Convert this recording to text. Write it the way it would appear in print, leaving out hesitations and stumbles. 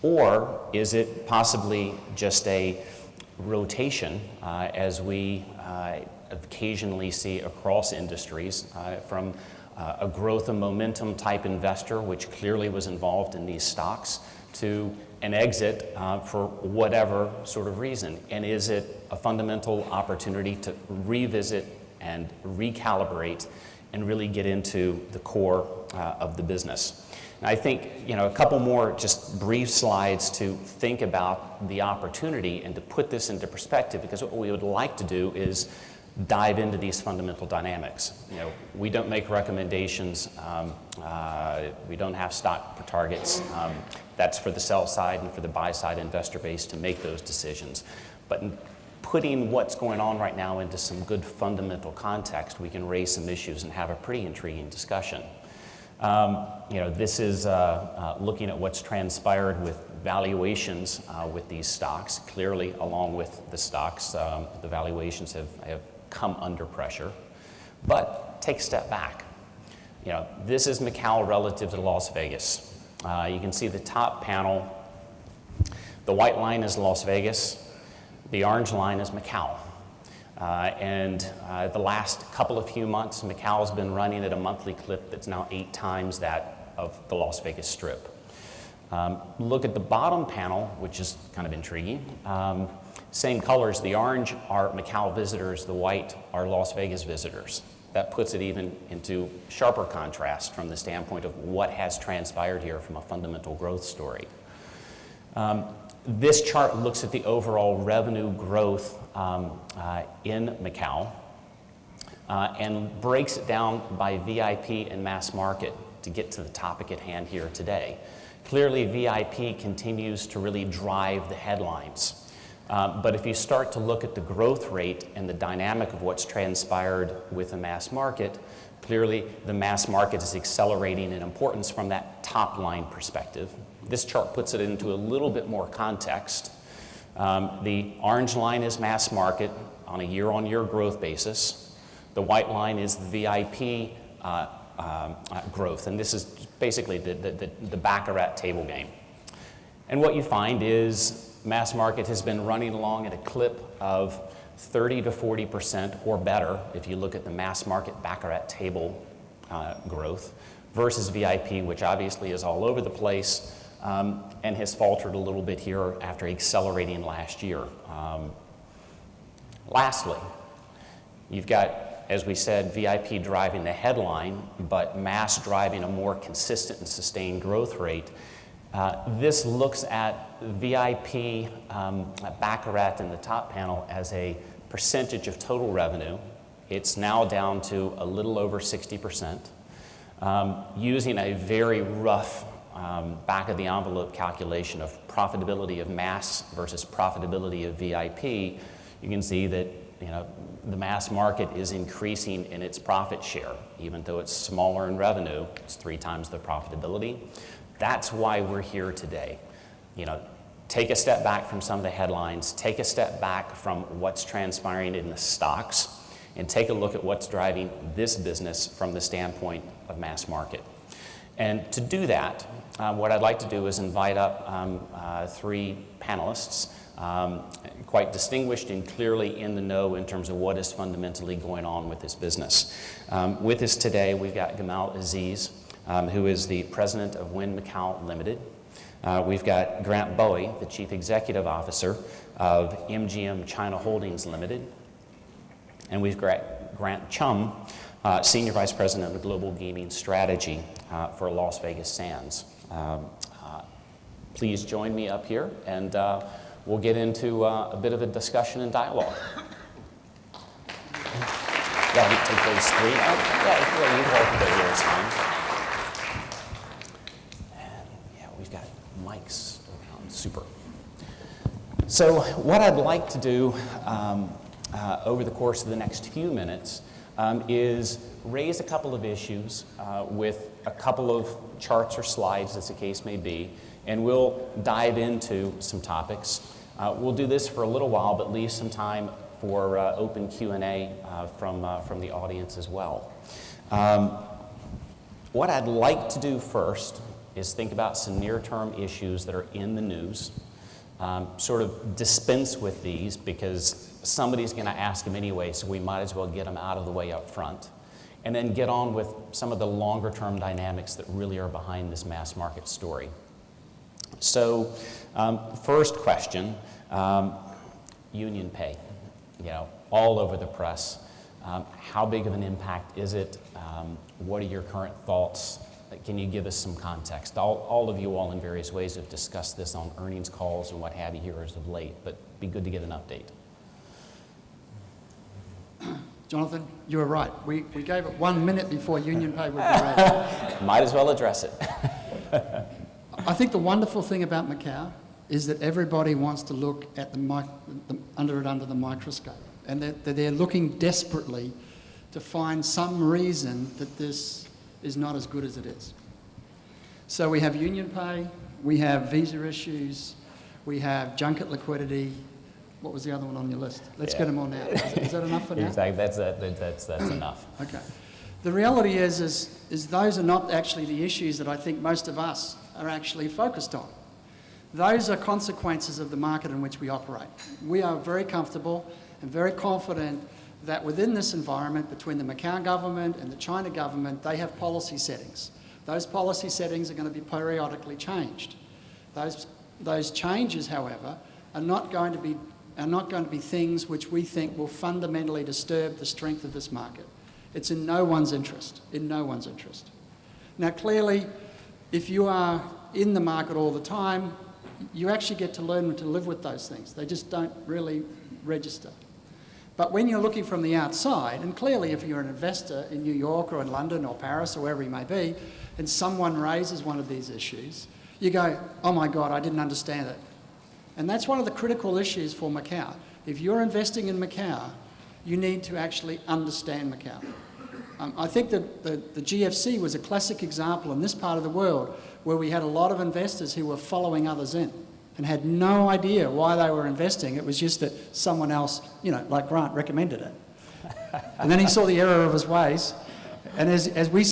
Or is it possibly just a rotation, as we occasionally see across industries, from a growth and momentum type investor, which clearly was involved in these stocks, to an exit for whatever sort of reason? And is it a fundamental opportunity to revisit and recalibrate and really get into the core of the business? And I think, a couple more just brief slides to think about the opportunity and to put this into perspective, because what we would like to do is dive into these fundamental dynamics. We don't make recommendations. We don't have stock targets. That's for the sell side and for the buy side investor base to make those decisions. But in putting what's going on right now into some good fundamental context, we can raise some issues and have a pretty intriguing discussion. This is looking at what's transpired with valuations with these stocks. Clearly, along with the stocks, the valuations have come under pressure. But take a step back. This is Macau relative to Las Vegas. You can see the top panel. The white line is Las Vegas. The orange line is Macau. The last couple of few months, Macau has been running at a monthly clip that's now 8 times that of the Las Vegas Strip. Look at the bottom panel, which is kind of intriguing. Same colors. The orange are Macau visitors. The white are Las Vegas visitors. That puts it even into sharper contrast from the standpoint of what has transpired here from a fundamental growth story. This chart looks at the overall revenue growth in Macau and breaks it down by VIP and mass market to get to the topic at hand here today. Clearly, VIP continues to really drive the headlines. But if you start to look at the growth rate and the dynamic of what's transpired with the mass market, clearly the mass market is accelerating in importance from that top line perspective. This chart puts it into a little bit more context. The orange line is mass market on a year-on-year growth basis. The white line is the VIP growth, and this is basically the baccarat table game. And what you find is mass market has been running along at a clip of 30 to 40% or better if you look at the mass market baccarat table growth versus VIP, which obviously is all over the place and has faltered a little bit here after accelerating last year. Lastly, you've got, as we said, VIP driving the headline, but mass driving a more consistent and sustained growth rate. This looks at VIP baccarat in the top panel as a percentage of total revenue. It's now down to a little over 60%. Using a very rough back-of-the-envelope calculation of profitability of mass versus profitability of VIP, you can see that the mass market is increasing in its profit share. Even though it's smaller in revenue, it's 3 times the profitability. That's why we're here today. Take a step back from some of the headlines, take a step back from what's transpiring in the stocks, and take a look at what's driving this business from the standpoint of mass market. And to do that, what I'd like to do is invite up 3 panelists, quite distinguished and clearly in the know in terms of what is fundamentally going on with this business. With us today, we've got Gamal Aziz, who is the president of Wynn Macau Limited. We've got Grant Bowie, the chief executive officer of MGM China Holdings Limited. And we've got Grant Chum, senior vice president of global gaming strategy for Las Vegas Sands. Please join me up here, and we'll get into a bit of a discussion and dialogue. Yeah, we take those 3. Yeah, you can hold it here, it's fine. We've got mics around, super. So what I'd like to do over the course of the next few minutes is raise a couple of issues with a couple of charts or slides, as the case may be, and we'll dive into some topics. We'll do this for a little while, but leave some time for open Q&A from the audience as well. What I'd like to do first is think about some near-term issues that are in the news, sort of dispense with these because somebody's going to ask them anyway, so we might as well get them out of the way up front. And then get on with some of the longer-term dynamics that really are behind this mass market story. So, first question, union pay, all over the press. How big of an impact is it? What are your current thoughts? Can you give us some context? All of you all in various ways have discussed this on earnings calls and what have you here as of late, but be good to get an update. Jonathan, you were right. We gave it 1 minute before union pay would be raised. Might as well address it. I think the wonderful thing about Macau is that everybody wants to look at under the microscope, and that they're looking desperately to find some reason that this is not as good as it is. So we have union pay, we have visa issues, we have junket liquidity. What was the other one on your list? Let's get them all now. Is that enough for now? Exactly, that's enough. Okay. The reality is those are not actually the issues that I think most of us are actually focused on. Those are consequences of the market in which we operate. We are very comfortable and very confident that within this environment, between the Macau government and the China government, they have policy settings. Those policy settings are going to be periodically changed. Those changes, however, are not going to be things which we think will fundamentally disturb the strength of this market. It's in no one's interest, Now clearly, if you are in the market all the time, you actually get to learn to live with those things. They just don't really register. But when you're looking from the outside, and clearly if you're an investor in New York or in London or Paris or wherever you may be, and someone raises one of these issues, you go, oh my God, I didn't understand it. And that's one of the critical issues for Macau. If you're investing in Macau, you need to actually understand Macau. I think that the GFC was a classic example in this part of the world where we had a lot of investors who were following others in and had no idea why they were investing. It was just that someone else, like Grant, recommended it. And then he saw the error of his ways. And as we